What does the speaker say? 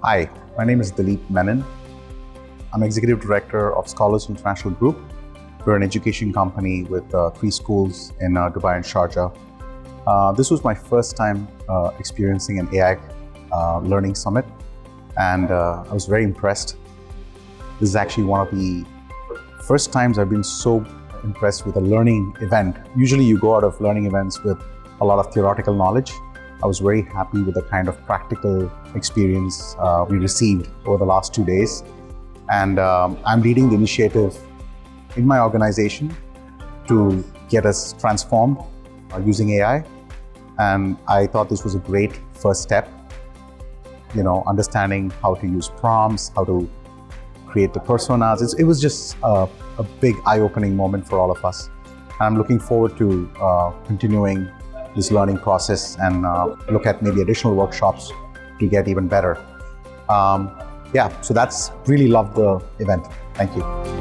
Hi, my name is Dileep Menon. I'm Executive Director of Scholars International Group. We're an education company with 3 schools in Dubai and Sharjah. This was my first time experiencing an AI learning summit, and I was very impressed. This is actually one of the first times I've been so impressed with a learning event. Usually you go out of learning events with a lot of theoretical knowledge. I was very happy with the kind of practical experience we received over the last 2 days. And I'm leading the initiative in my organization to get us transformed using AI. And I thought this was a great first step, understanding how to use prompts, how to create the personas. It was just a big eye-opening moment for all of us. And I'm looking forward to continuing this learning process and look at maybe additional workshops to get even better. So that's really loved the event. Thank you.